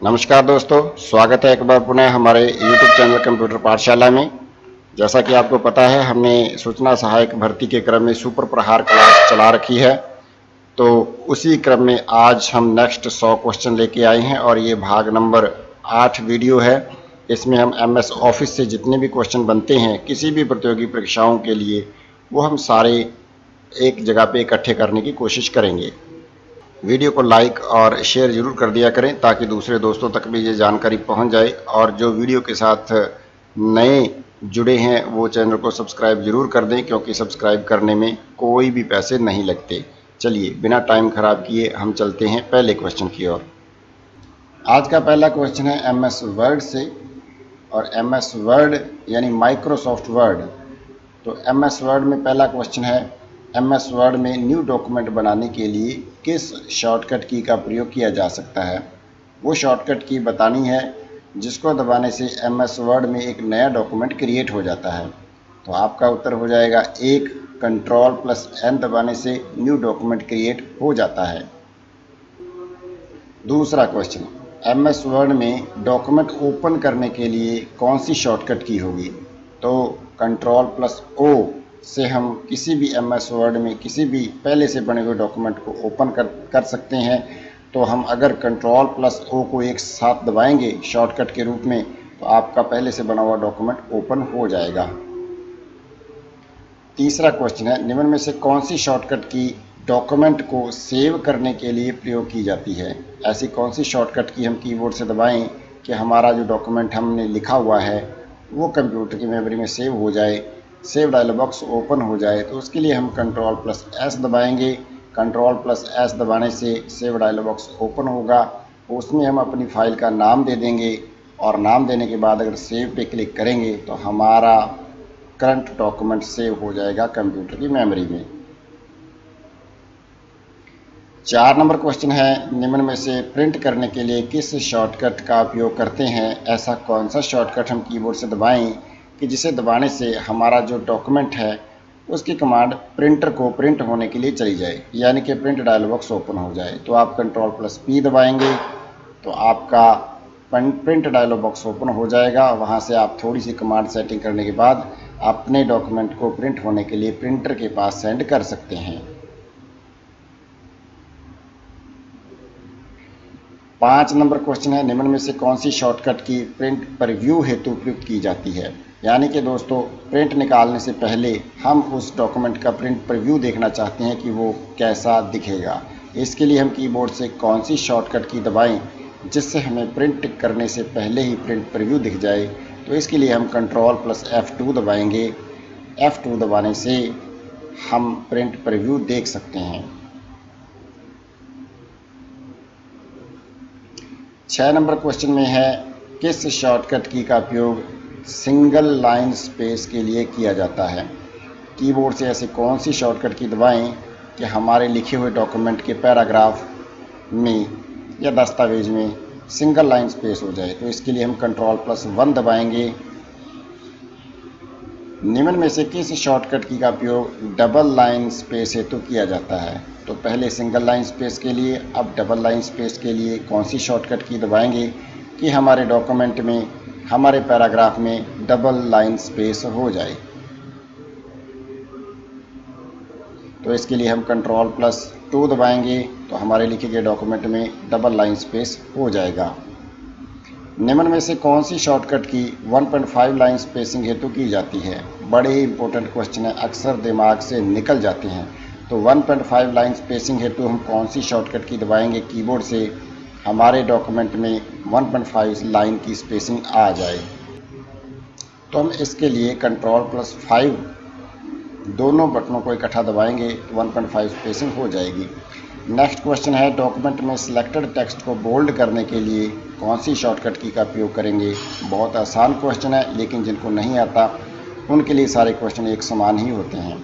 नमस्कार दोस्तों, स्वागत है एक बार पुनः हमारे YouTube चैनल कंप्यूटर पाठशाला में। जैसा कि आपको पता है, हमने सूचना सहायक भर्ती के क्रम में सुपर प्रहार क्लास चला रखी है। तो उसी क्रम में आज हम नेक्स्ट 100 क्वेश्चन लेके आए हैं और ये भाग नंबर 8 वीडियो है। इसमें हम MS ऑफिस से जितने भी क्वेश्चन बनते हैं किसी भी प्रतियोगी परीक्षाओं के लिए, वो हम सारे एक जगह पे इकट्ठे करने की कोशिश करेंगे। वीडियो को लाइक और शेयर जरूर कर दिया करें ताकि दूसरे दोस्तों तक भी ये जानकारी पहुंच जाए, और जो वीडियो के साथ नए जुड़े हैं वो चैनल को सब्सक्राइब जरूर कर दें, क्योंकि सब्सक्राइब करने में कोई भी पैसे नहीं लगते। चलिए बिना टाइम खराब किए हम चलते हैं पहले क्वेश्चन की ओर। आज का पहला क्वेश्चन है MS वर्ड से, और MS वर्ड यानी माइक्रोसॉफ्ट वर्ड। तो MS वर्ड में पहला क्वेश्चन है, MS वर्ड में न्यू डॉक्यूमेंट बनाने के लिए किस शॉर्टकट की का प्रयोग किया जा सकता है। वो शॉर्टकट की बतानी है जिसको दबाने से MS वर्ड में एक नया डॉक्यूमेंट क्रिएट हो जाता है। तो आपका उत्तर हो जाएगा 1, Ctrl+N दबाने से न्यू डॉक्यूमेंट क्रिएट हो जाता है। दूसरा क्वेश्चन, MS वर्ड में डॉक्यूमेंट ओपन करने के लिए कौन सी शॉर्टकट की होगी। तो Ctrl+O से हम किसी भी MS वर्ड में किसी भी पहले से बने हुए डॉक्यूमेंट को ओपन कर सकते हैं। तो हम अगर Ctrl+O को एक साथ दबाएंगे शॉर्टकट के रूप में, तो आपका पहले से बना हुआ डॉक्यूमेंट ओपन हो जाएगा। तीसरा क्वेश्चन है, निम्न में से कौन सी शॉर्टकट की डॉक्यूमेंट को सेव करने के लिए प्रयोग की जाती है। ऐसी कौन सी शॉर्टकट की हम कीबोर्ड से दबाएं कि हमारा जो डॉक्यूमेंट हमने लिखा हुआ है वो कंप्यूटर की मेमोरी में सेव हो जाए, सेव डायलॉग बॉक्स ओपन हो जाए। तो उसके लिए हम Ctrl+S दबाएंगे। Ctrl+S दबाने से सेव डायलॉग बॉक्स ओपन होगा। उसमें हम अपनी फाइल का नाम दे देंगे, और नाम देने के बाद अगर सेव पे क्लिक करेंगे तो हमारा करंट डॉक्यूमेंट सेव हो जाएगा कंप्यूटर की मेमोरी में। 4 नंबर क्वेश्चन है, निम्न में से प्रिंट करने के लिए किस शॉर्टकट का उपयोग करते हैं। ऐसा कौन सा शॉर्टकट हम कीबोर्ड से दबाएं कि जिसे दबाने से हमारा जो डॉक्यूमेंट है उसकी कमांड प्रिंटर को प्रिंट होने के लिए चली जाए, यानी कि प्रिंट डायलॉग बॉक्स ओपन हो जाए। तो आप Ctrl+P दबाएंगे तो आपका प्रिंट डायलॉग बॉक्स ओपन हो जाएगा। वहाँ से आप थोड़ी सी कमांड सेटिंग करने के बाद अपने डॉक्यूमेंट को प्रिंट होने के लिए प्रिंटर के पास सेंड कर सकते हैं। 5 नंबर क्वेश्चन है, निम्न में से कौन सी शॉर्टकट की प्रिंट प्रीव्यू हेतु प्रयुक्त की जाती है। यानी कि दोस्तों, प्रिंट निकालने से पहले हम उस डॉक्यूमेंट का प्रिंट प्रीव्यू देखना चाहते हैं कि वो कैसा दिखेगा। इसके लिए हम कीबोर्ड से कौन सी शॉर्टकट की दबाएं जिससे हमें प्रिंट करने से पहले ही प्रिंट प्रीव्यू दिख जाए। तो इसके लिए हम Ctrl+F2 दबाएंगे। F2 दबाने से हम प्रिंट प्रीव्यू देख सकते हैं। 6 नंबर क्वेश्चन में है, किस शॉर्टकट की का उपयोग सिंगल लाइन स्पेस के लिए किया जाता है। कीबोर्ड से ऐसे कौन सी शॉर्टकट की दबाएं कि हमारे लिखे हुए डॉक्यूमेंट के पैराग्राफ में या दस्तावेज में सिंगल लाइन स्पेस हो जाए। तो इसके लिए हम Ctrl+1 दबाएंगे। निम्न में से किस शॉर्टकट की का उपयोग डबल लाइन स्पेस हेतु किया जाता है। तो पहले सिंगल लाइन स्पेस के लिए, अब डबल लाइन स्पेस के लिए कौन सी शॉर्टकट की दबाएंगे कि हमारे डॉक्यूमेंट में, हमारे पैराग्राफ में डबल लाइन स्पेस हो जाए। तो इसके लिए हम Ctrl+2 दबाएंगे तो हमारे लिखे गए डॉक्यूमेंट में डबल लाइन स्पेस हो जाएगा। निम्न में से कौन सी शॉर्टकट की 1.5 लाइन स्पेसिंग हेतु की जाती है। बड़े इंपॉर्टेंट क्वेश्चन है, अक्सर दिमाग से निकल जाते हैं। तो 1.5 लाइन स्पेसिंग हेतु हम कौन सी शॉर्टकट की दबाएंगे कीबोर्ड से हमारे डॉक्यूमेंट में 1.5 लाइन की स्पेसिंग आ जाए। तो हम इसके लिए Ctrl+5 दोनों बटनों को इकट्ठा दबाएंगे तो 1.5 स्पेसिंग हो जाएगी। नेक्स्ट क्वेश्चन है, डॉक्यूमेंट में सिलेक्टेड टेक्स्ट को बोल्ड करने के लिए कौन सी शॉर्टकट की का उपयोग करेंगे। बहुत आसान क्वेश्चन है, लेकिन जिनको नहीं आता उनके लिए सारे क्वेश्चन एक समान ही होते हैं।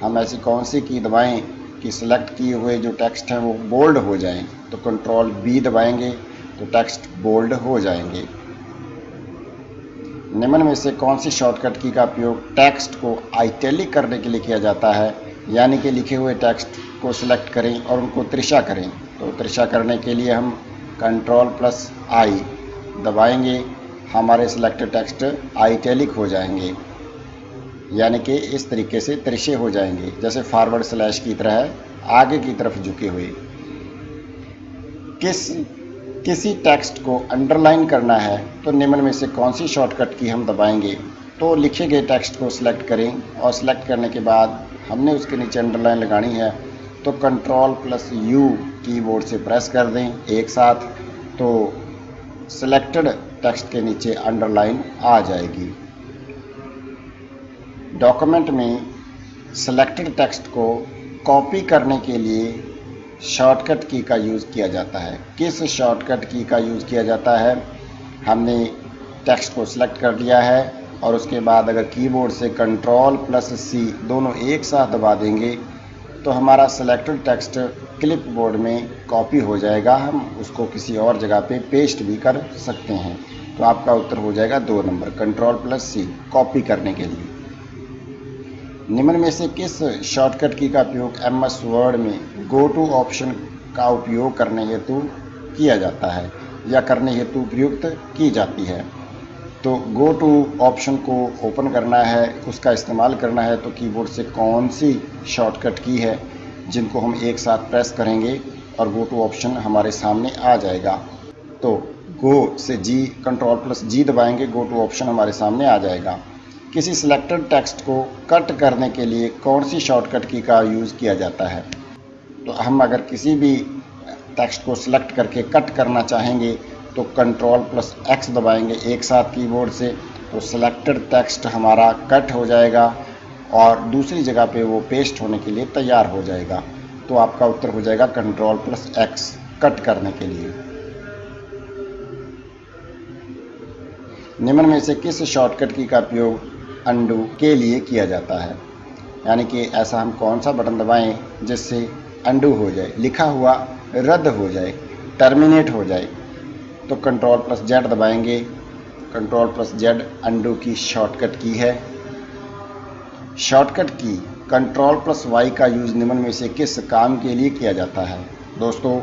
हम ऐसी कौन सी की दबाएं कि सिलेक्ट किए हुए जो टेक्स्ट हैं वो बोल्ड हो जाएं। तो Ctrl+B दबाएंगे तो टेक्स्ट बोल्ड हो जाएंगे। निम्न में से कौन सी शॉर्टकट की का उपयोग टेक्स्ट को आइटैलिक करने के लिए किया जाता है। यानी कि लिखे हुए टेक्स्ट को सिलेक्ट करें और उनको तिरछा करें। तो तिरछा करने के लिए हम कंट्रोल प्लस आई दबाएंगे, हमारे सिलेक्टेड टेक्स्ट आइटैलिक हो जाएंगे, यानी कि इस तरीके से तिरछे हो जाएंगे, जैसे फॉरवर्ड स्लैश की तरह आगे की तरफ झुके हुए। किसी टेक्स्ट को अंडरलाइन करना है तो निम्न में से कौन सी शॉर्टकट की हम दबाएंगे? तो लिखे गए टेक्स्ट को सिलेक्ट करें और सिलेक्ट करने के बाद हमने उसके नीचे अंडरलाइन लगानी है तो कंट्रोल प्लस यू कीबोर्ड से प्रेस कर दें एक साथ, तो सिलेक्टेड टेक्स्ट के नीचे अंडरलाइन आ जाएगी। डॉक्यूमेंट में सिलेक्टेड टेक्स्ट को कॉपी करने के लिए शॉर्टकट की का यूज़ किया जाता है। किस शॉर्टकट की का यूज़ किया जाता है? हमने टेक्स्ट को सिलेक्ट कर लिया है और उसके बाद अगर कीबोर्ड से कंट्रोल प्लस सी दोनों एक साथ दबा देंगे तो हमारा सिलेक्टेड टेक्स्ट क्लिप बोर्ड में कॉपी हो जाएगा। हम उसको किसी और जगह पे पेस्ट भी कर सकते हैं। तो आपका उत्तर हो जाएगा 2 नंबर, कंट्रोल प्लस सी कॉपी करने के लिए। निम्न में से किस शॉर्टकट की का उपयोग MS वर्ड में गो टू ऑप्शन का उपयोग करने हेतु किया जाता है या करने हेतु प्रयुक्त की जाती है? तो गो टू ऑप्शन को ओपन करना है, उसका इस्तेमाल करना है, तो कीबोर्ड से कौन सी शॉर्टकट की है जिनको हम एक साथ प्रेस करेंगे और गो टू ऑप्शन हमारे सामने आ जाएगा। तो गो से जी, कंट्रोल प्लस जी दबाएंगे, गो टू ऑप्शन हमारे सामने आ जाएगा। किसी सिलेक्टेड टेक्स्ट को कट करने के लिए कौन सी शॉर्टकट की का यूज़ किया जाता है? तो हम अगर किसी भी टेक्स्ट को सिलेक्ट करके कट करना चाहेंगे तो कंट्रोल प्लस एक्स दबाएंगे एक साथ कीबोर्ड से, तो सिलेक्टेड टेक्स्ट हमारा कट हो जाएगा और दूसरी जगह पे वो पेस्ट होने के लिए तैयार हो जाएगा। तो आपका उत्तर हो जाएगा कंट्रोल प्लस एक्स कट करने के लिए। निम्न में से किस शॉर्टकट की का उपयोग अंडू के लिए किया जाता है? यानी कि ऐसा हम कौन सा बटन दबाएं जिससे अंडू हो जाए, लिखा हुआ रद्द हो जाए, टर्मिनेट हो जाए? तो कंट्रोल प्लस जेड दबाएंगे, कंट्रोल प्लस जेड अंडू की शॉर्टकट की है। शॉर्टकट की कंट्रोल प्लस वाई का यूज़ निम्न में से किस काम के लिए किया जाता है? दोस्तों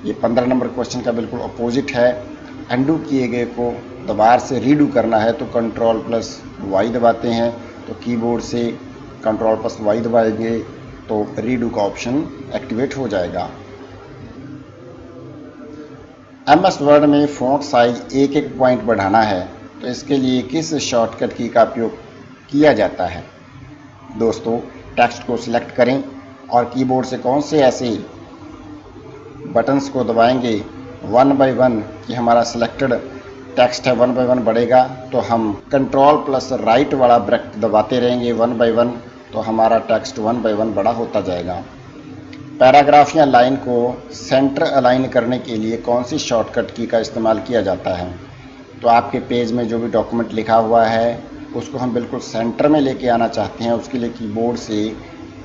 ये 15 नंबर क्वेश्चन का बिल्कुल अपोजिट है। अंडू किए गए को दोबारा से रीडू करना है तो कंट्रोल प्लस वाई दबाते हैं, तो कीबोर्ड से कंट्रोल प्लस वाई दबाएंगे तो रीडू का ऑप्शन एक्टिवेट हो जाएगा। MS वर्ड में फ़ॉन्ट साइज एक पॉइंट बढ़ाना है तो इसके लिए किस शॉर्टकट की का उपयोग किया जाता है? दोस्तों टेक्स्ट को सिलेक्ट करें और कीबोर्ड से कौन से ऐसे बटन्स को दबाएंगे 1 बाय 1 कि हमारा सिलेक्टेड टेक्स्ट है 1 बाय 1 बढ़ेगा, तो हम कंट्रोल प्लस राइट वाला ब्रैकेट दबाते रहेंगे 1 बाय 1, तो हमारा टेक्स्ट 1 बाय 1 बड़ा होता जाएगा। पैराग्राफ या लाइन को सेंटर अलाइन करने के लिए कौन सी शॉर्टकट की का इस्तेमाल किया जाता है? तो आपके पेज में जो भी डॉक्यूमेंट लिखा हुआ है उसको हम बिल्कुल सेंटर में लेके आना चाहते हैं, उसके लिए कीबोर्ड से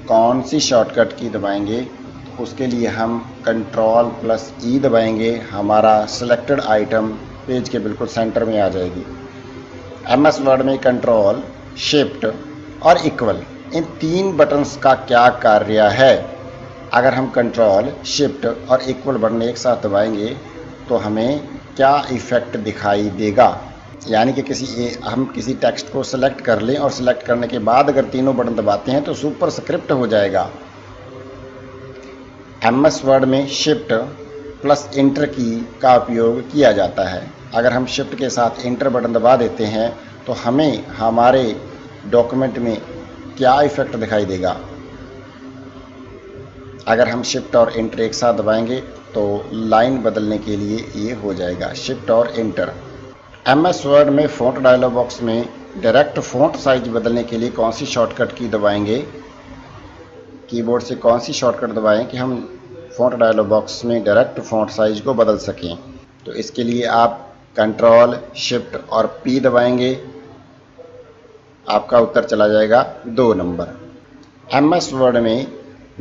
कौन सी शॉर्टकट की दबाएंगे? तो उसके लिए हम कंट्रोल प्लस ई दबाएंगे, हमारा सिलेक्टेड आइटम पेज के बिल्कुल सेंटर में आ जाएगी। MS वर्ड में कंट्रोल, शिफ्ट और इक्वल इन 3 बटन्स का क्या कार्य है? अगर हम कंट्रोल, शिफ्ट और इक्वल बटन एक साथ दबाएंगे तो हमें क्या इफ़ेक्ट दिखाई देगा? यानी कि हम किसी टेक्स्ट को सिलेक्ट कर लें और सिलेक्ट करने के बाद अगर तीनों बटन दबाते हैं तो सुपर स्क्रिप्ट हो जाएगा। MS वर्ड में शिफ्ट प्लस इंटर की का उपयोग किया जाता है। अगर हम शिफ्ट के साथ इंटर बटन दबा देते हैं तो हमें हमारे डॉक्यूमेंट में क्या इफ़ेक्ट दिखाई देगा? अगर हम शिफ्ट और इंटर एक साथ दबाएंगे तो लाइन बदलने के लिए ये हो जाएगा शिफ्ट और इंटर। MS वर्ड में फ़ॉन्ट डायलॉग बॉक्स में डायरेक्ट फ़ॉन्ट साइज बदलने के लिए कौन सी शॉर्टकट की दबाएंगे? कीबोर्ड से कौन सी शॉर्टकट दबाएं कि हम फ़ॉन्ट डायलॉग बॉक्स में डायरेक्ट फ़ॉन्ट साइज को बदल सकें? तो इसके लिए आप कंट्रोल, शिफ्ट और पी दबाएंगे, आपका उत्तर चला जाएगा 2 नंबर। MS वर्ड में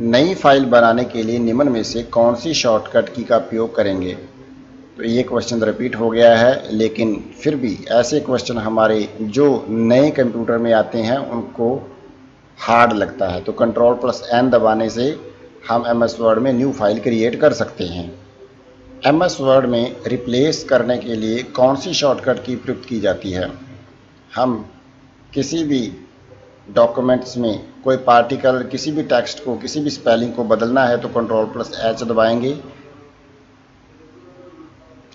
नई फाइल बनाने के लिए निम्न में से कौन सी शॉर्टकट की का उपयोग करेंगे? तो ये क्वेश्चन रिपीट हो गया है, लेकिन फिर भी ऐसे क्वेश्चन हमारे जो नए कंप्यूटर में आते हैं उनको हार्ड लगता है, तो कंट्रोल प्लस एन दबाने से हम MS वर्ड में न्यू फाइल क्रिएट कर सकते हैं। MS वर्ड में रिप्लेस करने के लिए कौन सी शॉर्टकट की प्रयुक्त की जाती है? हम किसी भी डॉक्यूमेंट्स में कोई पार्टिकल, किसी भी टेक्स्ट को, किसी भी स्पेलिंग को बदलना है तो Ctrl+H दबाएंगे।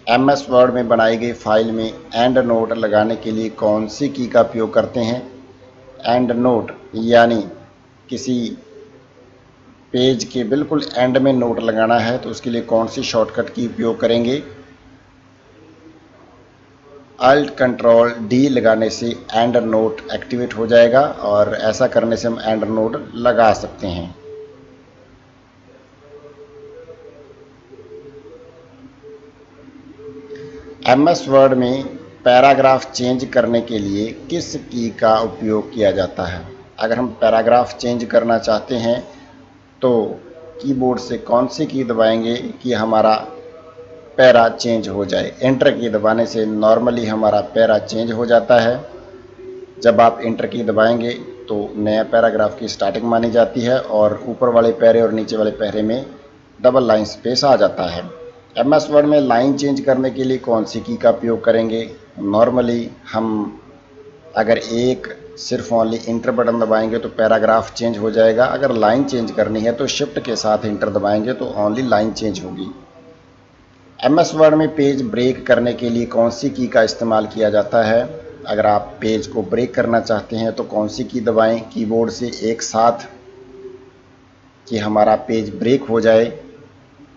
MS वर्ड में बनाई गई फाइल में एंड नोट लगाने के लिए कौन सी की का उपयोग करते हैं? एंड नोट यानी किसी पेज के बिल्कुल एंड में नोट लगाना है तो उसके लिए कौन सी शॉर्टकट की उपयोग करेंगे? Alt+Ctrl+D लगाने से एंड नोट एक्टिवेट हो जाएगा और ऐसा करने से हम एंड नोट लगा सकते हैं। MS वर्ड में पैराग्राफ चेंज करने के लिए किस की का उपयोग किया जाता है? अगर हम पैराग्राफ चेंज करना चाहते हैं तो कीबोर्ड से कौन सी की दबाएंगे कि हमारा पैरा चेंज हो जाए? एंटर की दबाने से नॉर्मली हमारा पैरा चेंज हो जाता है। जब आप एंटर की दबाएंगे तो नया पैराग्राफ की स्टार्टिंग मानी जाती है और ऊपर वाले पैरे और नीचे वाले पैरे में डबल लाइन स्पेस आ जाता है। MS वर्ड में लाइन चेंज करने के लिए कौन सी की का उपयोग करेंगे? नॉर्मली हम अगर एक सिर्फ ओनली इंटर बटन दबाएंगे तो पैराग्राफ चेंज हो जाएगा। अगर लाइन चेंज करनी है तो शिफ्ट के साथ इंटर दबाएंगे तो ओनली लाइन चेंज होगी। MS वर्ड में पेज ब्रेक करने के लिए कौन सी की का इस्तेमाल किया जाता है? अगर आप पेज को ब्रेक करना चाहते हैं तो कौन सी की दबाएं कीबोर्ड से एक साथ कि हमारा पेज ब्रेक हो जाए?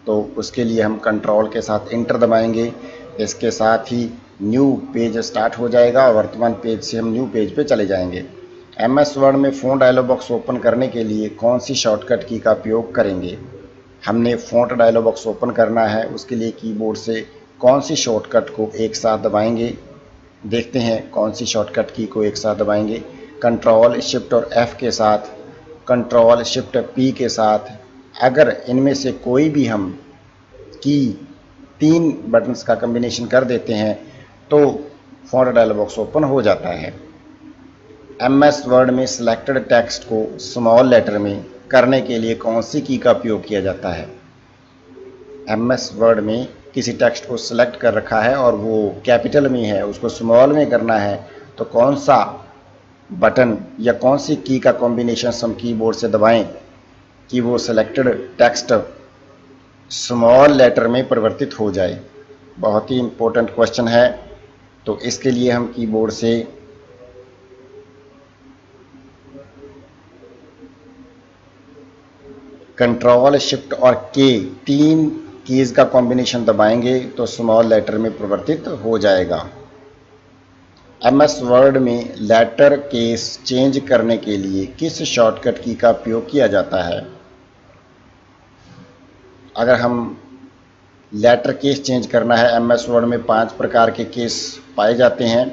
तो उसके लिए हम कंट्रोल के साथ इंटर दबाएंगे। इसके साथ ही न्यू पेज स्टार्ट हो जाएगा और वर्तमान पेज से हम न्यू पेज पे चले जाएंगे। MS वर्ड में फ़ॉन्ट डायलॉग बॉक्स ओपन करने के लिए कौन सी शॉर्टकट की का उपयोग करेंगे? हमने फ़ॉन्ट डायलॉग बॉक्स ओपन करना है, उसके लिए कीबोर्ड से कौन सी शॉर्टकट को एक साथ दबाएंगे? देखते हैं कौन सी शॉर्टकट की को एक साथ दबाएंगे। कंट्रोल शिफ्ट और F के साथ, कंट्रोल शिफ्ट P के साथ। अगर इनमें से कोई भी हम की 3 बटन्स का कम्बिनेशन कर देते हैं तो फ़ॉन्ट डायलॉग बॉक्स ओपन हो जाता है। MS वर्ड में सिलेक्टेड टेक्स्ट को स्मॉल लेटर में करने के लिए कौन सी की का उपयोग किया जाता है? MS वर्ड में किसी टेक्स्ट को सिलेक्ट कर रखा है और वो कैपिटल में है, उसको स्मॉल में करना है तो कौन सा बटन या कौन सी की का कॉम्बिनेशन हम कीबोर्ड से दबाएं कि वो सिलेक्टेड टेक्स्ट स्मॉल लेटर में परिवर्तित हो जाए? बहुत ही इम्पोर्टेंट क्वेश्चन है। तो इसके लिए हम कीबोर्ड से कंट्रोल शिफ्ट और के 3 कीज़ का कॉम्बिनेशन दबाएंगे तो स्मॉल लेटर में परिवर्तित हो जाएगा। MS वर्ड में लेटर केस चेंज करने के लिए किस शॉर्टकट की का उपयोग किया जाता है? अगर हम लेटर केस चेंज करना है, MS वर्ड में 5 प्रकार के केस पाए जाते हैं।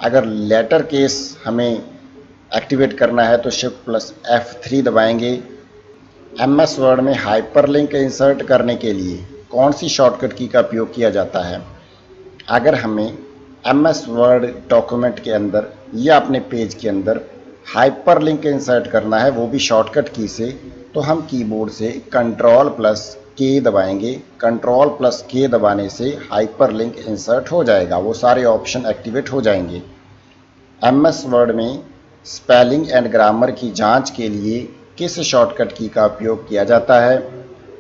अगर लेटर केस हमें एक्टिवेट करना है तो Shift+F3 दबाएंगे। MS वर्ड में हाइपरलिंक इंसर्ट करने के लिए कौन सी शॉर्टकट की का उपयोग किया जाता है? अगर हमें MS वर्ड डॉक्यूमेंट के अंदर या अपने पेज के अंदर हाइपरलिंक इंसर्ट करना है, वो भी शॉर्टकट की से, तो हम कीबोर्ड से Ctrl+K दबाएंगे। Ctrl+K दबाने से हाइपरलिंक इंसर्ट हो जाएगा, वो सारे ऑप्शन एक्टिवेट हो जाएंगे। MS वर्ड में स्पेलिंग एंड ग्रामर की जांच के लिए किस शॉर्टकट की का उपयोग किया जाता है?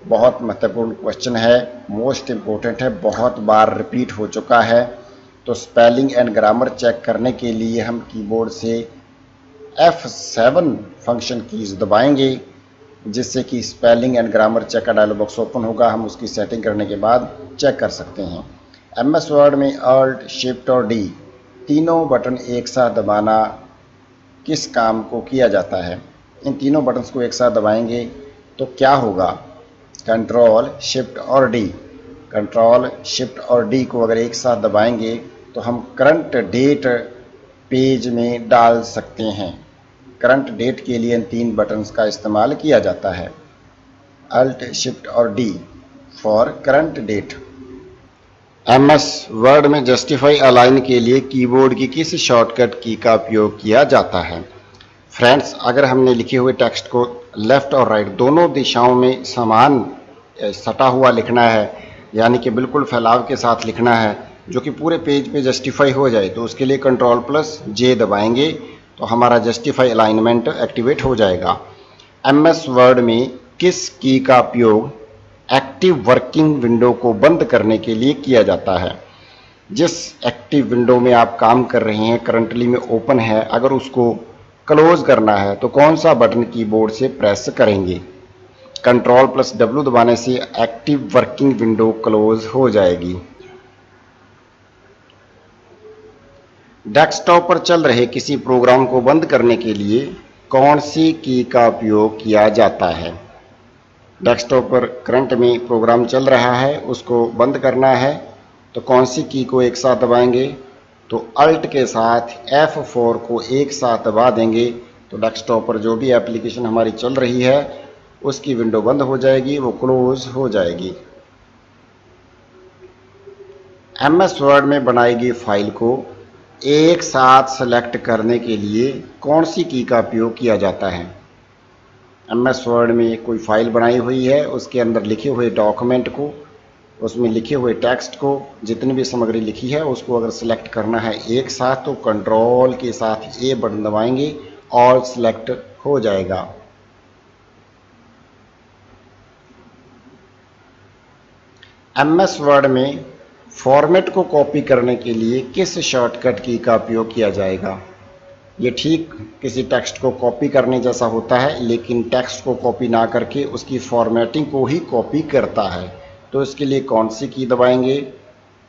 बहुत महत्वपूर्ण क्वेश्चन है, मोस्ट इम्पोर्टेंट है, बहुत बार रिपीट हो चुका है। तो स्पेलिंग एंड ग्रामर चेक करने के लिए हम कीबोर्ड से F7 फंक्शन कीज दबाएंगे, जिससे कि स्पेलिंग एंड ग्रामर चेक का डायलॉग बॉक्स ओपन होगा। हम उसकी सेटिंग करने के बाद चेक कर सकते हैं। MS वर्ड में Alt, Shift और D तीनों बटन एक साथ दबाना किस काम को किया जाता है? इन तीनों बटन्स को एक साथ दबाएंगे तो क्या होगा? कंट्रोल शिफ्ट और डी, कंट्रोल शिफ्ट और डी को अगर एक साथ दबाएंगे तो हम करंट डेट पेज में डाल सकते हैं। करंट डेट के लिए इन 3 बटन्स का इस्तेमाल किया जाता है। अल्ट शिफ्ट और D for current date. MS word में जस्टिफाई अलाइन के लिए कीबोर्ड की किस शॉर्टकट की का उपयोग किया जाता है? फ्रेंड्स, अगर हमने लिखे हुए टेक्स्ट को लेफ़्ट और राइट दोनों दिशाओं में समान सटा हुआ लिखना है यानी कि बिल्कुल फैलाव के साथ लिखना है, जो कि पूरे पेज पे जस्टिफाई हो जाए, तो उसके लिए Ctrl+J दबाएंगे तो हमारा जस्टिफाई अलाइनमेंट एक्टिवेट हो जाएगा। MS वर्ड में किस की का उपयोग एक्टिव वर्किंग विंडो को बंद करने के लिए किया जाता है? जिस एक्टिव विंडो में आप काम कर रहे हैं, करंटली में ओपन है, अगर उसको क्लोज करना है तो कौन सा बटन कीबोर्ड से प्रेस करेंगे? Ctrl+W दबाने से एक्टिव वर्किंग विंडो क्लोज हो जाएगी। डेस्कटॉप पर चल रहे किसी प्रोग्राम को बंद करने के लिए कौन सी की का उपयोग किया जाता है? डेस्कटॉप पर करंट में प्रोग्राम चल रहा है, उसको बंद करना है तो कौन सी की को एक साथ दबाएंगे? तो अल्ट के साथ F4 को एक साथ दबा देंगे तो डेस्कटॉप पर जो भी एप्लीकेशन हमारी चल रही है उसकी विंडो बंद हो जाएगी, वो क्लोज हो जाएगी। MS वर्ड में बनाई गई फाइल को एक साथ सेलेक्ट करने के लिए कौन सी की का उपयोग किया जाता है? MS वर्ड में कोई फाइल बनाई हुई है, उसके अंदर लिखे हुए डॉक्यूमेंट को, उसमें लिखे हुए टेक्स्ट को, जितनी भी सामग्री लिखी है उसको अगर सेलेक्ट करना है एक साथ तो कंट्रोल के साथ A बटन दबाएंगे, ऑल सेलेक्ट हो जाएगा। MS वर्ड में फॉर्मेट को कॉपी करने के लिए किस शॉर्टकट की का उपयोग किया जाएगा? ये ठीक किसी टेक्स्ट को कॉपी करने जैसा होता है, लेकिन टेक्स्ट को कॉपी ना करके उसकी फॉर्मेटिंग को ही कॉपी करता है, तो इसके लिए कौन सी की दबाएंगे?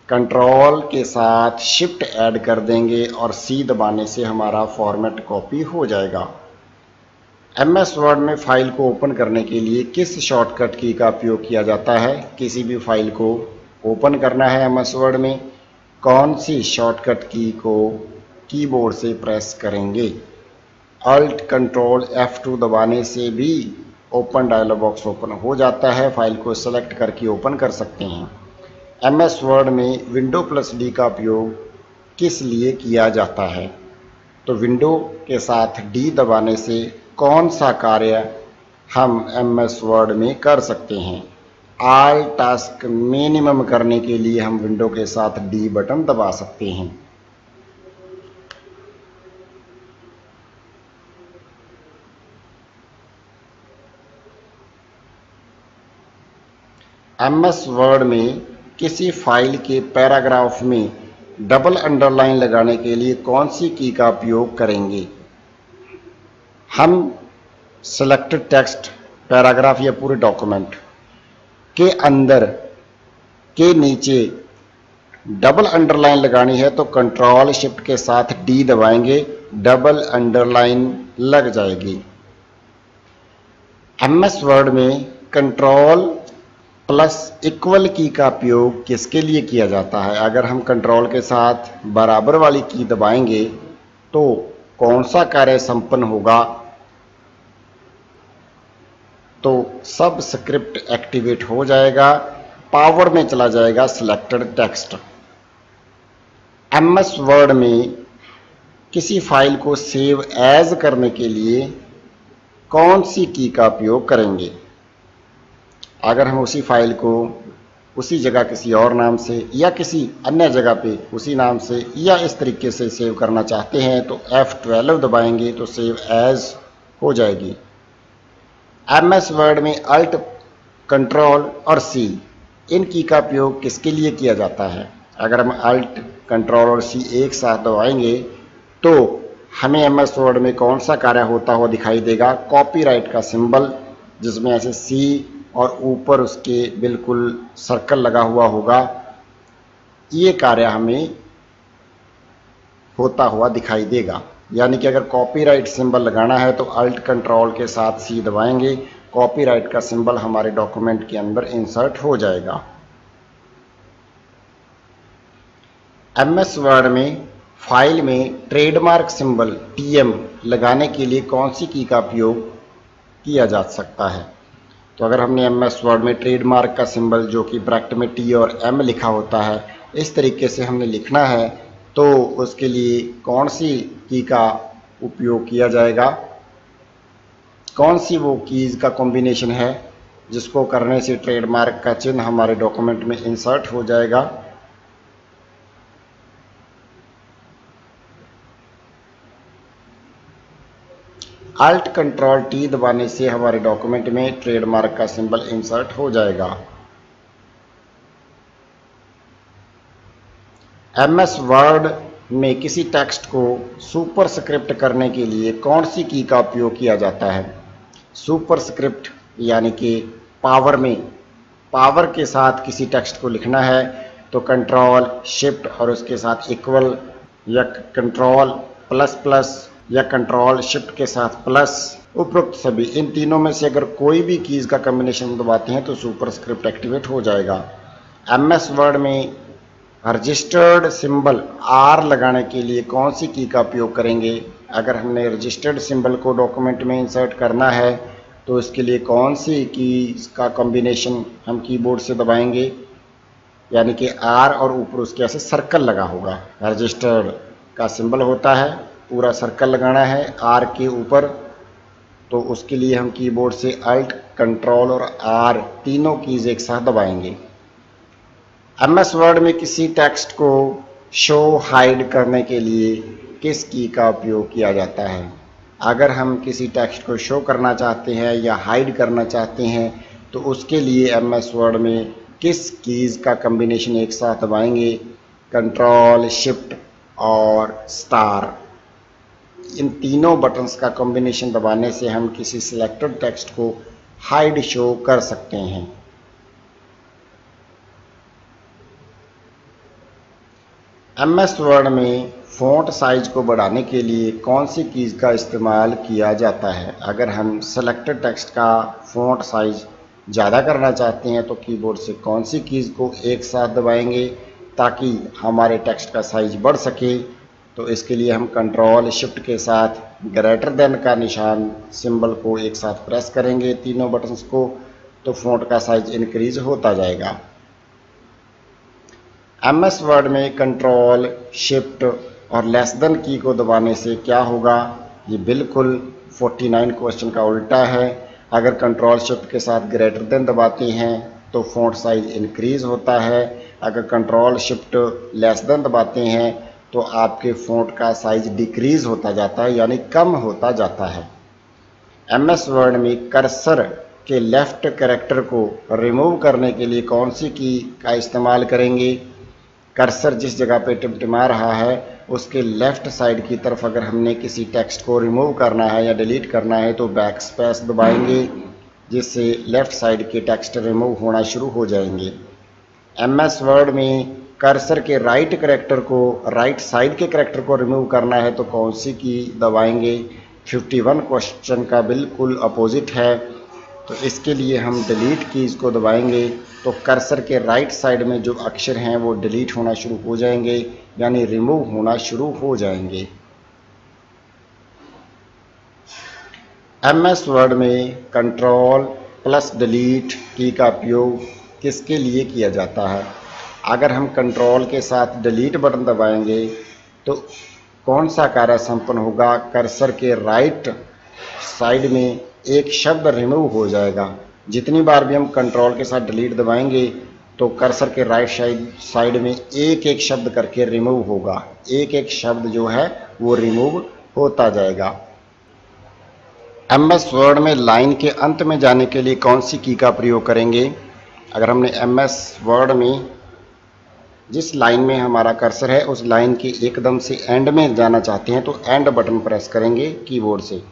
कंट्रोल के साथ शिफ्ट ऐड कर देंगे और C दबाने से हमारा फॉर्मेट कॉपी हो जाएगा। MS वर्ड में फाइल को ओपन करने के लिए किस शॉर्टकट की का उपयोग किया जाता है? किसी भी फाइल को ओपन करना है MS वर्ड में, कौन सी शॉर्टकट की को कीबोर्ड से प्रेस करेंगे? अल्ट कंट्रोल F2 दबाने से भी ओपन डायलॉग बॉक्स ओपन हो जाता है, फाइल को सेलेक्ट करके ओपन कर सकते हैं। MS वर्ड में विंडो+D का उपयोग किस लिए किया जाता है? तो विंडो के साथ D दबाने से कौन सा कार्य हम MS वर्ड में कर सकते हैं? ऑल टास्क मिनिमम करने के लिए हम विंडो के साथ D बटन दबा सकते हैं। MS वर्ड में किसी फाइल के पैराग्राफ में डबल अंडरलाइन लगाने के लिए कौन सी की का उपयोग करेंगे? हम सेलेक्टेड टेक्स्ट, पैराग्राफ या पूरे डॉक्यूमेंट के अंदर के नीचे डबल अंडरलाइन लगानी है तो कंट्रोल शिफ्ट के साथ D दबाएंगे, डबल अंडरलाइन लग जाएगी। MS वर्ड में Ctrl+= की का उपयोग किसके लिए किया जाता है? अगर हम कंट्रोल के साथ बराबर वाली की दबाएंगे तो कौन सा कार्य संपन्न होगा? तो सब स्क्रिप्ट एक्टिवेट हो जाएगा, पावर में चला जाएगा सिलेक्टेड टेक्स्ट। MS वर्ड में किसी फाइल को सेव एज करने के लिए कौन सी की का उपयोग करेंगे? अगर हम उसी फाइल को उसी जगह किसी और नाम से या किसी अन्य जगह पे उसी नाम से या इस तरीके से सेव करना चाहते हैं तो F12 दबाएंगे तो सेव एज हो जाएगी। MS वर्ड में अल्ट, कंट्रोल और C इन की का उपयोग किसके लिए किया जाता है? अगर हम अल्ट, कंट्रोल और C एक साथ दबाएंगे तो हमें MS वर्ड में कौन सा कार्य होता हुआ दिखाई देगा? कॉपीराइट का सिंबल, जिसमें ऐसे C और ऊपर उसके बिल्कुल सर्कल लगा हुआ होगा, ये कार्य हमें होता हुआ दिखाई देगा। यानी कि अगर कॉपीराइट सिंबल लगाना है तो अल्ट कंट्रोल के साथ C दबाएंगे, कॉपीराइट का सिंबल हमारे डॉक्यूमेंट के अंदर इंसर्ट हो जाएगा। MS वर्ड में फाइल में ट्रेडमार्क सिंबल TM लगाने के लिए कौन सी की का उपयोग किया जा सकता है? तो अगर हमने MS वर्ड में ट्रेडमार्क का सिंबल, जो कि ब्रैकेट में T और M लिखा होता है, इस तरीके से हमने लिखना है तो उसके लिए कौन सी की का उपयोग किया जाएगा? कौन सी वो कीज का कॉम्बिनेशन है जिसको करने से ट्रेडमार्क का चिन्ह हमारे डॉक्यूमेंट में इंसर्ट हो जाएगा। Alt Ctrl T दबाने से हमारे डॉक्यूमेंट में ट्रेडमार्क का सिंबल इंसर्ट हो जाएगा। MS वर्ड में किसी टेक्स्ट को सुपरस्क्रिप्ट करने के लिए कौन सी की का उपयोग किया जाता है? सुपरस्क्रिप्ट यानी कि पावर में, पावर के साथ किसी टेक्स्ट को लिखना है तो कंट्रोल शिफ्ट और उसके साथ इक्वल या कंट्रोल प्लस प्लस या कंट्रोल शिफ्ट के साथ प्लस, उपरोक्त सभी इन तीनों में से अगर कोई भी कीज का कॉम्बिनेशन दबाते हैं तो सुपरस्क्रिप्ट एक्टिवेट हो जाएगा। MS वर्ड में रजिस्टर्ड सिंबल R लगाने के लिए कौन सी की का उपयोग करेंगे? अगर हमने रजिस्टर्ड सिंबल को डॉक्यूमेंट में इंसर्ट करना है तो इसके लिए कौन सी की का कॉम्बिनेशन हम कीबोर्ड से दबाएंगे? यानी कि R और ऊपर उसके ऐसे सर्कल लगा होगा। रजिस्टर्ड का सिंबल होता है, पूरा सर्कल लगाना है R के ऊपर, तो उसके लिए हम कीबोर्ड से Alt कंट्रोल और R तीनों कीज एक साथ दबाएंगे। MS वर्ड में किसी टेक्स्ट को शो हाइड करने के लिए किस की का उपयोग किया जाता है? अगर हम किसी टेक्स्ट को शो करना चाहते हैं या हाइड करना चाहते हैं तो उसके लिए MS वर्ड में किस कीज का कॉम्बिनेशन एक साथ दबाएंगे? कंट्रोल शिफ्ट और स्टार, इन तीनों बटन्स का कॉम्बिनेशन दबाने से हम किसी सिलेक्टेड टेक्स्ट को हाइड शो कर सकते हैं। MS वर्ड में फ़ॉन्ट साइज को बढ़ाने के लिए कौन सी कीज़ का इस्तेमाल किया जाता है? अगर हम सेलेक्टेड टेक्स्ट का फ़ॉन्ट साइज ज़्यादा करना चाहते हैं तो कीबोर्ड से कौन सी कीज़ को एक साथ दबाएंगे ताकि हमारे टेक्स्ट का साइज बढ़ सके? तो इसके लिए हम कंट्रोल शिफ्ट के साथ ग्रेटर देन का निशान सिंबल को एक साथ प्रेस करेंगे तीनों बटन्स को, तो फ़ॉन्ट का साइज इंक्रीज होता जाएगा। MS वर्ड में कंट्रोल शिफ्ट और लेस देन की को दबाने से क्या होगा? ये बिल्कुल 49 क्वेश्चन का उल्टा है। अगर कंट्रोल शिफ्ट के साथ ग्रेटर देन दबाते हैं तो फ़ॉन्ट साइज इंक्रीज होता है, अगर कंट्रोल शिफ्ट लेस देन दबाते हैं तो आपके फ़ॉन्ट का साइज डिक्रीज होता जाता है, यानी कम होता जाता है। MS वर्ड में कर्सर के लेफ्ट कैरेक्टर को रिमूव करने के लिए कौन सी की का इस्तेमाल करेंगे? कर्सर जिस जगह पे टिमटिमा रहा है उसके लेफ्ट साइड की तरफ अगर हमने किसी टेक्स्ट को रिमूव करना है या डिलीट करना है तो बैक स्पेस दबाएंगे, जिससे लेफ्ट साइड के टेक्स्ट रिमूव होना शुरू हो जाएंगे। MS वर्ड में कर्सर के राइट कैरेक्टर को, राइट साइड के कैरेक्टर को रिमूव करना है तो कौन सी की दबाएंगे? 51 क्वेश्चन का बिल्कुल अपोजिट है, तो इसके लिए हम डिलीट कीज़ को दबाएंगे तो कर्सर के राइट साइड में जो अक्षर हैं वो डिलीट होना शुरू हो जाएंगे, यानी रिमूव होना शुरू हो जाएंगे। MS वर्ड में कंट्रोल प्लस डिलीट की का उपयोग किसके लिए किया जाता है? अगर हम कंट्रोल के साथ डिलीट बटन दबाएंगे तो कौन सा कार्य संपन्न होगा? कर्सर के राइट साइड में एक शब्द रिमूव हो जाएगा। जितनी बार भी हम कंट्रोल के साथ डिलीट दबाएंगे तो कर्सर के राइट साइड में एक एक शब्द करके रिमूव होगा, एक एक शब्द जो है वो रिमूव होता जाएगा। MS वर्ड में लाइन के अंत में जाने के लिए कौन सी की का प्रयोग करेंगे? अगर हमने MS वर्ड में जिस लाइन में हमारा कर्सर है उस लाइन के एकदम से एंड में जाना चाहते हैं तो एंड बटन प्रेस करेंगे कीबोर्ड से।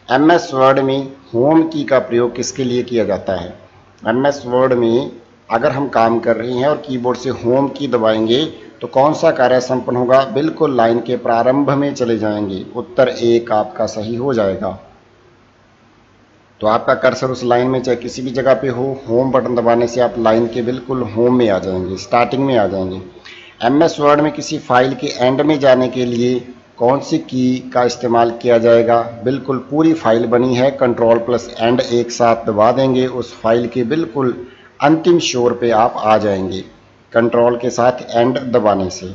MS वर्ड में होम की का प्रयोग किसके लिए किया जाता है? MS वर्ड में अगर हम काम कर रहे हैं और कीबोर्ड से होम की दबाएंगे तो कौन सा कार्य संपन्न होगा? बिल्कुल लाइन के प्रारंभ में चले जाएंगे। उत्तर 1 आपका सही हो जाएगा। तो आपका कर्सर उस लाइन में चाहे किसी भी जगह पे हो, होम बटन दबाने से आप लाइन के बिल्कुल होम में आ जाएंगे, स्टार्टिंग में आ जाएंगे। MS वर्ड में किसी फाइल के एंड में जाने के लिए कौन सी की का इस्तेमाल किया जाएगा? बिल्कुल पूरी फाइल बनी है, कंट्रोल प्लस एंड एक साथ दबा देंगे, उस फाइल के बिल्कुल अंतिम छोर पे आप आ जाएंगे कंट्रोल के साथ एंड दबाने से।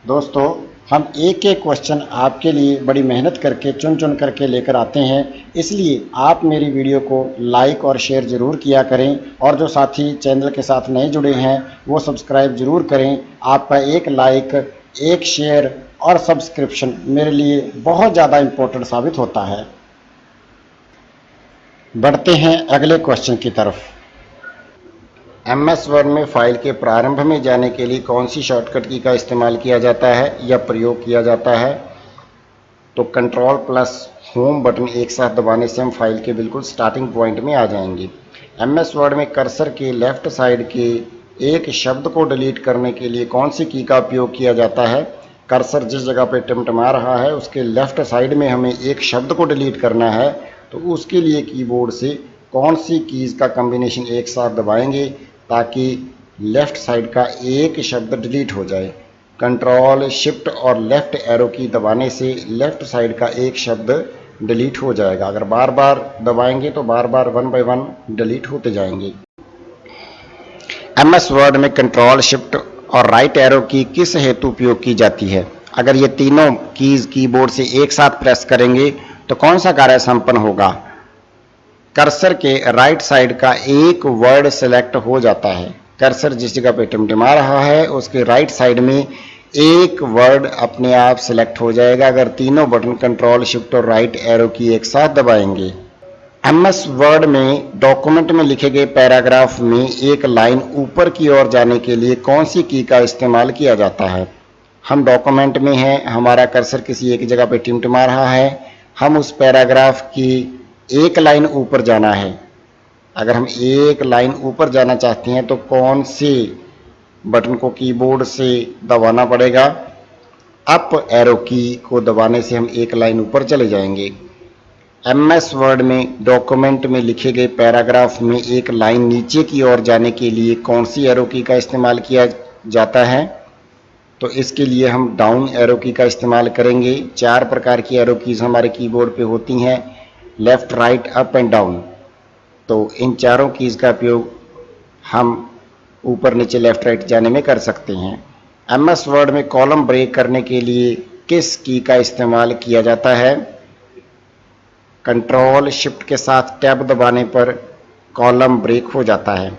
दोस्तों, हम एक एक क्वेश्चन आपके लिए बड़ी मेहनत करके चुन चुन करके लेकर आते हैं, इसलिए आप मेरी वीडियो को लाइक और शेयर ज़रूर किया करें और जो साथी चैनल के साथ नए जुड़े हैं वो सब्सक्राइब ज़रूर करें। आपका एक लाइक, एक शेयर और सब्सक्रिप्शन मेरे लिए बहुत ज़्यादा इम्पोर्टेंट साबित होता है। बढ़ते हैं अगले क्वेश्चन की तरफ। MS वर्ड में फाइल के प्रारंभ में जाने के लिए कौन सी शॉर्टकट की का इस्तेमाल किया जाता है या प्रयोग किया जाता है? तो कंट्रोल प्लस होम बटन एक साथ दबाने से हम फाइल के बिल्कुल स्टार्टिंग पॉइंट में आ जाएंगे। MS वर्ड में कर्सर के लेफ्ट साइड के एक शब्द को डिलीट करने के लिए कौन सी की का उपयोग किया जाता है? कर्सर जिस जगह पर टिमटिमा रहा है उसके लेफ्ट साइड में हमें एक शब्द को डिलीट करना है, तो उसके लिए कीबोर्ड से कौन सी कीज़ का कॉम्बिनेशन एक साथ दबाएंगे ताकि लेफ्ट साइड का एक शब्द डिलीट हो जाए? कंट्रोल, शिफ्ट और लेफ्ट एरो की दबाने से लेफ्ट साइड का एक शब्द डिलीट हो जाएगा। अगर बार बार दबाएंगे तो बार बार वन बाय वन डिलीट होते जाएंगे। MS वर्ड में कंट्रोल, शिफ्ट और राइट एरो की किस हेतु उपयोग की जाती है? अगर ये तीनों कीज कीबोर्ड से एक साथ प्रेस करेंगे तो कौन सा कार्य संपन्न होगा? कर्सर के राइट साइड का एक वर्ड सिलेक्ट हो जाता है। कर्सर जिस जगह पे टिमटिमा रहा है उसके राइट साइड में एक वर्ड अपने आप सिलेक्ट हो जाएगा अगर तीनों बटन कंट्रोल, शिफ्ट और राइट एरो की एक साथ दबाएंगे। MS वर्ड में डॉक्यूमेंट में लिखे गए पैराग्राफ में एक लाइन ऊपर की ओर जाने के लिए कौन सी की का इस्तेमाल किया जाता है? हम डॉक्यूमेंट में हैं, हमारा कर्सर किसी एक जगह पे टिमटिमा रहा है, हम उस पैराग्राफ की एक लाइन ऊपर जाना है। अगर हम एक लाइन ऊपर जाना चाहते हैं तो कौन से बटन को कीबोर्ड से दबाना पड़ेगा? अप एरो की को दबाने से हम एक लाइन ऊपर चले जाएंगे। MS वर्ड में डॉक्यूमेंट में लिखे गए पैराग्राफ में एक लाइन नीचे की ओर जाने के लिए कौन सी एरो की का इस्तेमाल किया जाता है? तो इसके लिए हम डाउन एरो की का इस्तेमाल करेंगे। 4 प्रकार की एरो कीज हमारे कीबोर्ड पे होती हैं, left, right, up and down. तो इन चारों कीज का उपयोग हम ऊपर नीचे लेफ्ट राइट जाने में कर सकते हैं। MS वर्ड में कॉलम ब्रेक करने के लिए किस की का इस्तेमाल किया जाता है? कंट्रोल, शिफ्ट के साथ टैब दबाने पर कॉलम ब्रेक हो जाता है।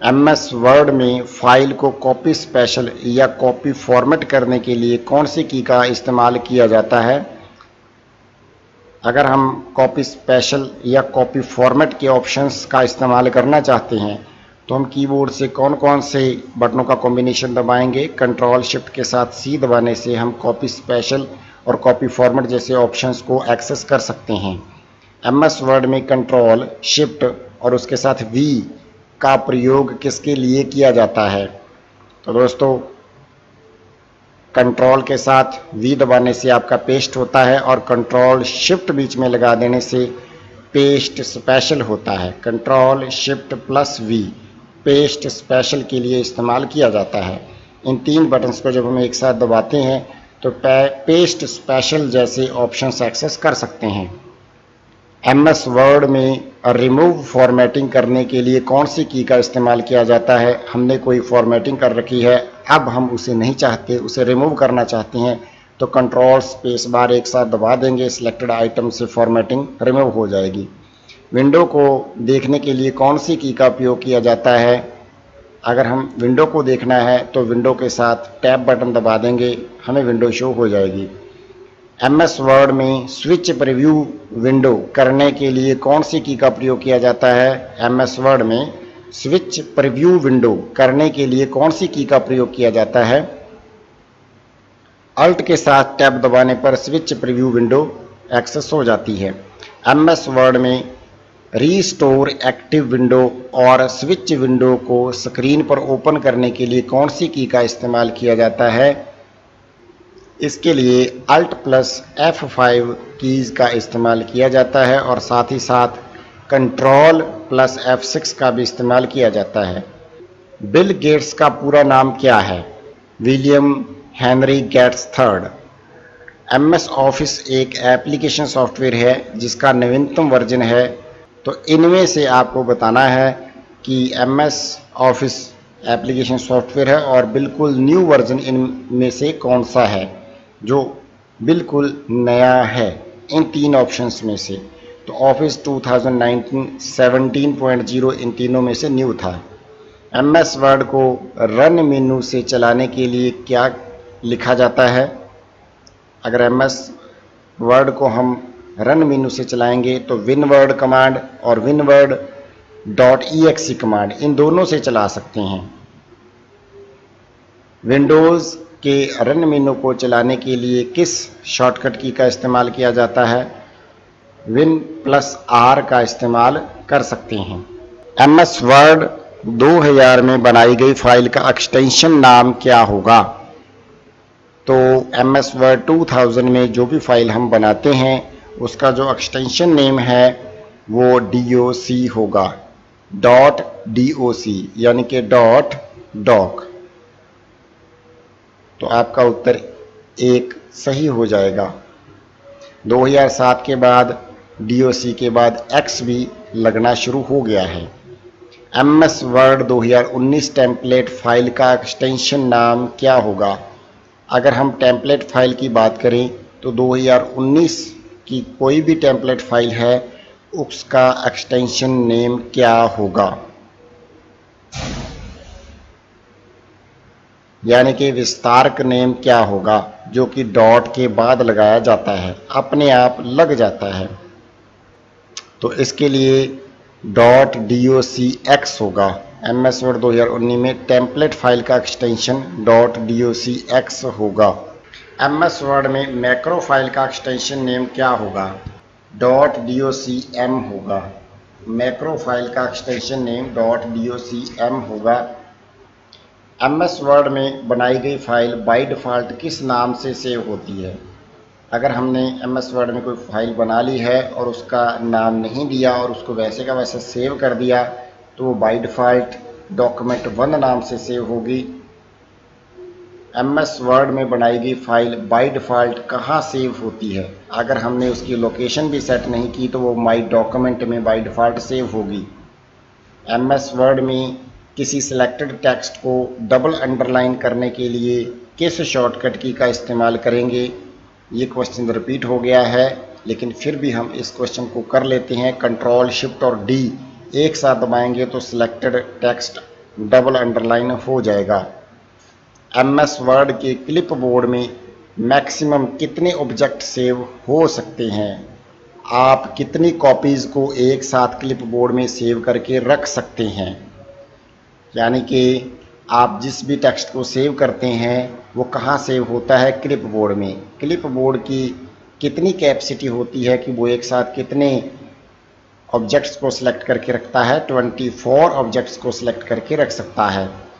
MS वर्ड में फाइल को कॉपी स्पेशल या कॉपी फॉर्मेट करने के लिए कौन सी की का इस्तेमाल किया जाता है? अगर हम कॉपी स्पेशल या कॉपी फॉर्मेट के ऑप्शंस का इस्तेमाल करना चाहते हैं तो हम कीबोर्ड से कौन कौन से बटनों का कॉम्बिनेशन दबाएंगे? कंट्रोल, शिफ्ट के साथ C दबाने से हम कॉपी स्पेशल और कॉपी फॉर्मेट जैसे ऑप्शंस को एक्सेस कर सकते हैं। MS वर्ड में कंट्रोल, शिफ्ट और उसके साथ V का प्रयोग किसके लिए किया जाता है? तो दोस्तों, कंट्रोल के साथ V दबाने से आपका पेस्ट होता है और कंट्रोल शिफ्ट बीच में लगा देने से पेस्ट स्पेशल होता है। Control, shift plus V paste special के लिए इस्तेमाल किया जाता है। इन 3 बटन्स को जब हम एक साथ दबाते हैं तो पेस्ट स्पेशल जैसे ऑप्शंस एक्सेस कर सकते हैं। MS वर्ड में रिमूव फॉर्मेटिंग करने के लिए कौन सी की का इस्तेमाल किया जाता है? हमने कोई फॉर्मेटिंग कर रखी है, अब हम उसे नहीं चाहते, उसे रिमूव करना चाहते हैं तो कंट्रोल स्पेस बार एक साथ दबा देंगे, सिलेक्टेड आइटम से फॉर्मेटिंग रिमूव हो जाएगी। विंडो को देखने के लिए कौन सी की का उपयोग किया जाता है? अगर हम विंडो को देखना है तो विंडो के साथ टैब बटन दबा देंगे, हमें विंडो शो हो जाएगी। MS वर्ड में स्विच प्रीव्यू विंडो करने के लिए कौन सी की का प्रयोग किया जाता है? MS वर्ड में स्विच प्रीव्यू विंडो करने के लिए कौन सी की का प्रयोग किया जाता है? अल्ट के साथ टैब दबाने पर स्विच प्रीव्यू विंडो एक्सेस हो जाती है। MS वर्ड में रीस्टोर एक्टिव विंडो और स्विच विंडो को स्क्रीन पर ओपन करने के लिए कौन सी की का इस्तेमाल किया जाता है? इसके लिए अल्ट प्लस F5 कीज़ का इस्तेमाल किया जाता है और साथ ही साथ कंट्रोल प्लस F6 का भी इस्तेमाल किया जाता है। बिल गेट्स का पूरा नाम क्या है? William Henry Gates III। MS office एक एप्लीकेशन सॉफ्टवेयर है जिसका नवीनतम वर्जन है, तो इनमें से आपको बताना है कि MS ऑफिस एप्लीकेशन सॉफ्टवेयर है और बिल्कुल न्यू वर्जन इनमें से कौन सा है जो बिल्कुल नया है इन तीन ऑप्शंस में से? तो ऑफिस 2019 17.0 इन तीनों में से न्यू था। MS वर्ड को रन मेनू से चलाने के लिए क्या लिखा जाता है? अगर MS वर्ड को हम रन मेनू से चलाएंगे तो विनवर्ड कमांड और winword.exe कमांड इन दोनों से चला सकते हैं। विंडोज़ के रन मेनू को चलाने के लिए किस शॉर्टकट की का इस्तेमाल किया जाता है? Win+R का इस्तेमाल कर सकते हैं। MS वर्ड 2000 में बनाई गई फाइल का एक्सटेंशन नाम क्या होगा? तो MS वर्ड 2000 में जो भी फाइल हम बनाते हैं उसका जो एक्सटेंशन नेम है वो DOC होगा, .doc यानी कि .doc। तो आपका उत्तर 1 सही हो जाएगा। 2007 के बाद DOC के बाद X भी लगना शुरू हो गया है। MS वर्ड 2019 टेम्पलेट फाइल का एक्सटेंशन नाम क्या होगा? अगर हम टेम्पलेट फाइल की बात करें तो 2019 की कोई भी टेम्पलेट फाइल है उसका एक्सटेंशन नेम क्या होगा? यानी कि विस्तारक नेम क्या होगा जो कि डॉट के बाद लगाया जाता है, अपने आप लग जाता है। तो इसके लिए .docx होगा। MS वर्ड 2019 में टेम्पलेट फाइल का एक्सटेंशन .docx होगा। MS वर्ड में मैक्रो फाइल का एक्सटेंशन नेम क्या होगा? .docm होगा। मैक्रो फाइल का एक्सटेंशन नेम .docm होगा। MS वर्ड में बनाई गई फाइल बाय डिफ़ॉल्ट किस नाम से सेव होती है? अगर हमने MS वर्ड में कोई फाइल बना ली है और उसका नाम नहीं दिया और उसको वैसे का वैसे सेव कर दिया तो वो बाय डिफ़ॉल्ट document1 नाम से सेव होगी। MS वर्ड में बनाई गई फाइल बाय डिफ़ॉल्ट कहाँ सेव होती है? अगर हमने उसकी लोकेशन भी सेट नहीं की तो वो माई डॉक्यूमेंट में बाय डिफ़ॉल्ट सेव होगी। MS वर्ड में किसी सिलेक्टेड टेक्स्ट को डबल अंडरलाइन करने के लिए किस शॉर्टकट की का इस्तेमाल करेंगे? ये क्वेश्चन रिपीट हो गया है लेकिन फिर भी हम इस क्वेश्चन को कर लेते हैं। कंट्रोल शिफ्ट और D एक साथ दबाएंगे तो सिलेक्टेड टेक्स्ट डबल अंडरलाइन हो जाएगा। MS वर्ड के क्लिपबोर्ड में मैक्सिमम कितने ऑब्जेक्ट सेव हो सकते हैं? आप कितनी कॉपीज़ को एक साथ क्लिपबोर्ड में सेव करके रख सकते हैं? यानी कि आप जिस भी टेक्स्ट को सेव करते हैं वो कहाँ सेव होता है? क्लिपबोर्ड में। क्लिपबोर्ड की कितनी कैपेसिटी होती है कि वो एक साथ कितने ऑब्जेक्ट्स को सिलेक्ट करके रखता है? 24 ऑब्जेक्ट्स को सिलेक्ट करके रख सकता है।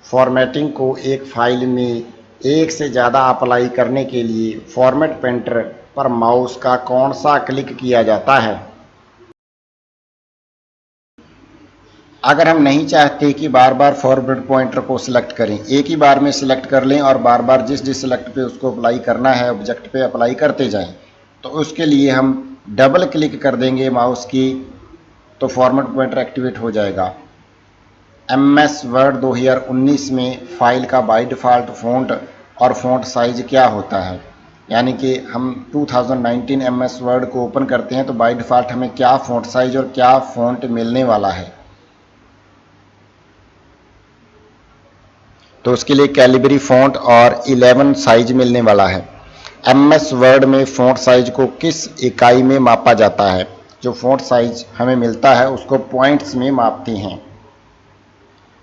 फॉर्मेटिंग को एक फाइल में एक से ज़्यादा अप्लाई करने के लिए फॉर्मेट पेंटर पर माउस का कौन सा क्लिक किया जाता है? अगर हम नहीं चाहते कि बार बार फॉरवर्ड पॉइंटर को सिलेक्ट करें, एक ही बार में सिलेक्ट कर लें और बार बार जिस सिलेक्ट पे उसको अप्लाई करना है ऑब्जेक्ट पे अप्लाई करते जाएं, तो उसके लिए हम डबल क्लिक कर देंगे माउस की तो फॉर्मेट पॉइंटर एक्टिवेट हो जाएगा। MS वर्ड 2019 में फाइल का बाय डिफ़ॉल्ट फ़ॉन्ट और फ़ॉन्ट साइज क्या होता है? यानी कि हम 2019 MS वर्ड को ओपन करते हैं तो बाय डिफ़ॉल्ट हमें क्या फ़ॉन्ट साइज और क्या फ़ॉन्ट मिलने वाला है? तो उसके लिए कैलिबरी फ़ॉन्ट और 11 साइज मिलने वाला है। MS वर्ड में फ़ॉन्ट साइज को किस इकाई में मापा जाता है? जो फ़ॉन्ट साइज हमें मिलता है उसको पॉइंट्स में मापते हैं।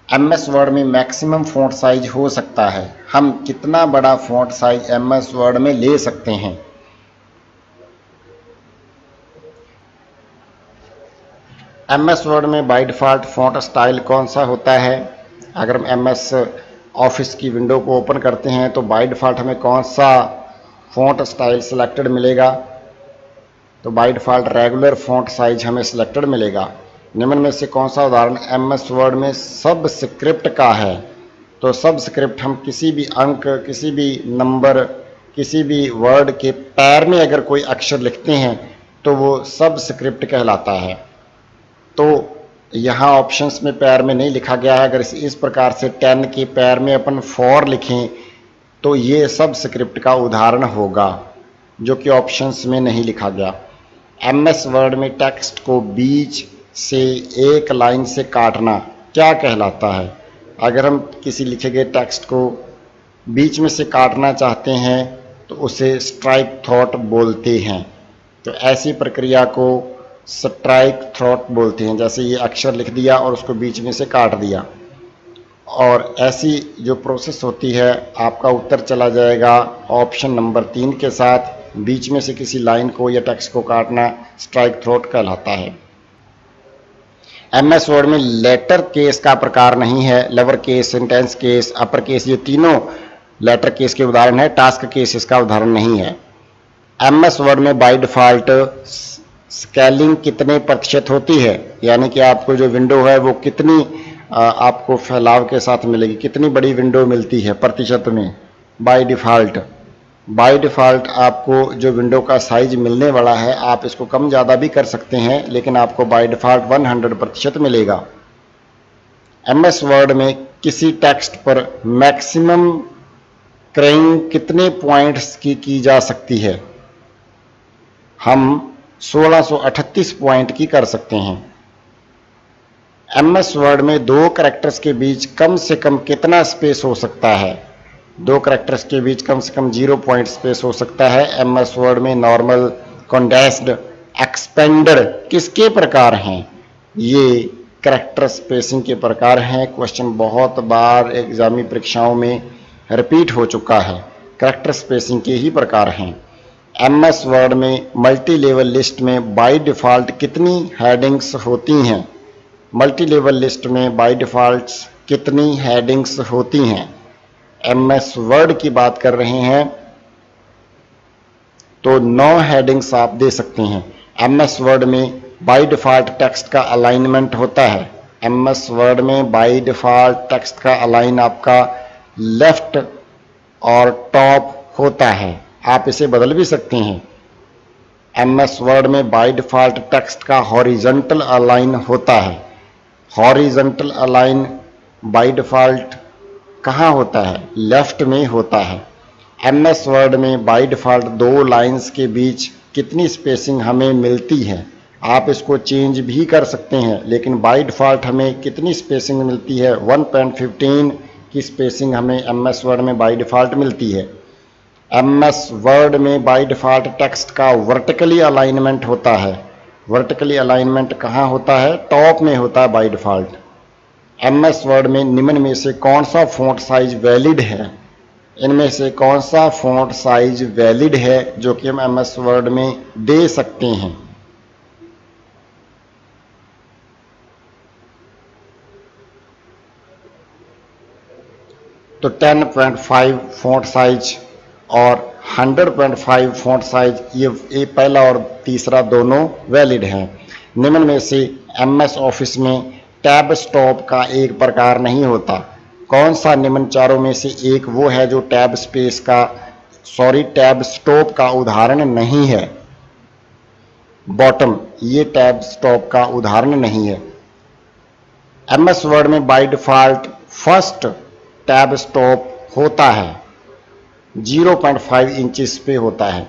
MS वर्ड में मैक्सिमम फ़ॉन्ट साइज हो सकता है। हम कितना बड़ा फ़ॉन्ट साइज MS वर्ड में ले सकते हैं? MS वर्ड में बाय डिफ़ॉल्ट फ़ॉन्ट स्टाइल कौन सा होता है? अगर हम MS ऑफिस की विंडो को ओपन करते हैं तो बाय डिफ़ॉल्ट हमें कौन सा फ़ॉन्ट स्टाइल सिलेक्टेड मिलेगा? तो by default regular font size हमें सिलेक्टेड मिलेगा। निम्न में से कौन सा उदाहरण MS वर्ड में सबस्क्रिप्ट का है? तो सबस्क्रिप्ट हम किसी भी अंक, किसी भी नंबर, किसी भी वर्ड के पैर में अगर कोई अक्षर लिखते हैं तो वो सबस्क्रिप्ट कहलाता है। तो यहाँ ऑप्शंस में पैर में नहीं लिखा गया है। अगर इस प्रकार से 10 के पैर में अपन 4 लिखें तो ये सब स्क्रिप्ट का उदाहरण होगा, जो कि ऑप्शंस में नहीं लिखा गया। MS वर्ड में टेक्स्ट को बीच से एक लाइन से काटना क्या कहलाता है? अगर हम किसी लिखे गए टेक्स्ट को बीच में से काटना चाहते हैं तो उसे स्ट्राइक थ्रोट बोलते हैं। तो ऐसी प्रक्रिया को स्ट्राइक थ्रोट बोलते हैं। जैसे ये अक्षर लिख दिया और उसको बीच में से काट दिया, और ऐसी जो प्रोसेस होती है, आपका उत्तर चला जाएगा ऑप्शन नंबर 3 के साथ। बीच में से किसी लाइन को या टेक्स्ट को काटना स्ट्राइक थ्रोट कहलाता है। MS वर्ड में लेटर केस का प्रकार नहीं है। Lower case, sentence case, upper case, ये तीनों लेटर केस के उदाहरण है। टास्क केस इसका उदाहरण नहीं है। MS वर्ड में बाय डिफॉल्ट स्केलिंग कितने प्रतिशत होती है, यानी कि आपको जो विंडो है वो कितनी आपको फैलाव के साथ मिलेगी, कितनी बड़ी विंडो मिलती है प्रतिशत में। बाय डिफ़ॉल्ट आपको जो विंडो का साइज मिलने वाला है, आप इसको कम ज़्यादा भी कर सकते हैं, लेकिन आपको बाय डिफ़ॉल्ट 100% मिलेगा। MS वर्ड में किसी टेक्स्ट पर मैक्सिमम क्रैंक कितने पॉइंट्स की जा सकती है? हम 1638 पॉइंट की कर सकते हैं। MS वर्ड में 2 कैरेक्टर्स के बीच कम से कम कितना स्पेस हो सकता है? 2 कैरेक्टर्स के बीच कम से कम 0 पॉइंट स्पेस हो सकता है। MS वर्ड में नॉर्मल, कंडेंस्ड, एक्सपेंडेड किसके प्रकार हैं? ये कैरेक्टर स्पेसिंग के प्रकार हैं। क्वेश्चन बहुत बार एग्जामी परीक्षाओं में रिपीट हो चुका है। कैरेक्टर स्पेसिंग के ही प्रकार हैं। MS वर्ड में मल्टी लेवल लिस्ट में बाय डिफ़ॉल्ट कितनी हेडिंग्स होती हैं? मल्टी लेवल लिस्ट में बाय डिफ़ॉल्ट कितनी हेडिंग्स होती हैं? MS वर्ड की बात कर रहे हैं तो 9 हेडिंग्स आप दे सकते हैं। MS वर्ड में बाय डिफ़ॉल्ट टेक्स्ट का अलाइनमेंट होता है। MS वर्ड में बाय डिफ़ॉल्ट टेक्स्ट का अलाइन आपका लेफ्ट और टॉप होता है। आप इसे बदल भी सकते हैं। MS वर्ड में बाय डिफ़ॉल्ट टेक्स्ट का हॉरिजॉन्टल अलाइन होता है। हॉरिजॉन्टल अलाइन बाय डिफ़ॉल्ट कहाँ होता है? लेफ्ट में होता है। MS वर्ड में बाय डिफ़ॉल्ट 2 लाइंस के बीच कितनी स्पेसिंग हमें मिलती है? आप इसको चेंज भी कर सकते हैं, लेकिन बाय डिफ़ॉल्ट हमें कितनी स्पेसिंग मिलती है? 1.15 की स्पेसिंग हमें MS वर्ड में बाय डिफ़ॉल्ट मिलती है। MS वर्ड में बाय डिफ़ॉल्ट टेक्स्ट का वर्टिकली अलाइनमेंट होता है। वर्टिकली अलाइनमेंट कहाँ होता है? टॉप में होता है बाय डिफ़ॉल्ट। MS वर्ड में निम्न में से कौन सा फ़ॉन्ट साइज वैलिड है? इनमें से कौन सा फ़ॉन्ट साइज वैलिड है जो कि हम MS वर्ड में दे सकते हैं? तो 10.5 फ़ॉन्ट साइज और 100.5 फ़ॉन्ट साइज, ये पहला और तीसरा दोनों वैलिड हैं। निम्न में से MS ऑफिस में टैब स्टॉप का एक प्रकार नहीं होता। कौन सा निम्न चारों में से एक वो है जो टैब स्टॉप का उदाहरण नहीं है? बॉटम, ये टैब स्टॉप का उदाहरण नहीं है। MS वर्ड में by default first tab stop होता है, 0.5 इंचेस पे होता है।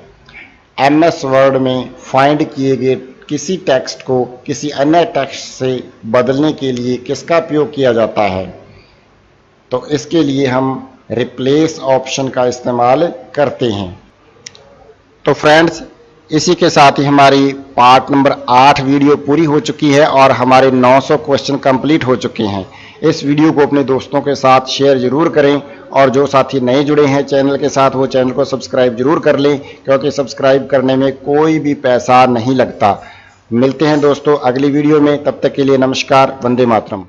MS वर्ड में फाइंड किए गए किसी टेक्स्ट को किसी अन्य टेक्स्ट से बदलने के लिए किसका उपयोग किया जाता है? तो इसके लिए हम रिप्लेस ऑप्शन का इस्तेमाल करते हैं। तो फ्रेंड्स, इसी के साथ ही हमारी पार्ट नंबर 8 वीडियो पूरी हो चुकी है और हमारे 900 क्वेश्चन कंप्लीट हो चुके हैं। इस वीडियो को अपने दोस्तों के साथ शेयर जरूर करें, और जो साथी नए जुड़े हैं चैनल के साथ वो चैनल को सब्सक्राइब जरूर कर लें, क्योंकि सब्सक्राइब करने में कोई भी पैसा नहीं लगता। मिलते हैं दोस्तों अगली वीडियो में, तब तक के लिए नमस्कार, वंदे मातरम।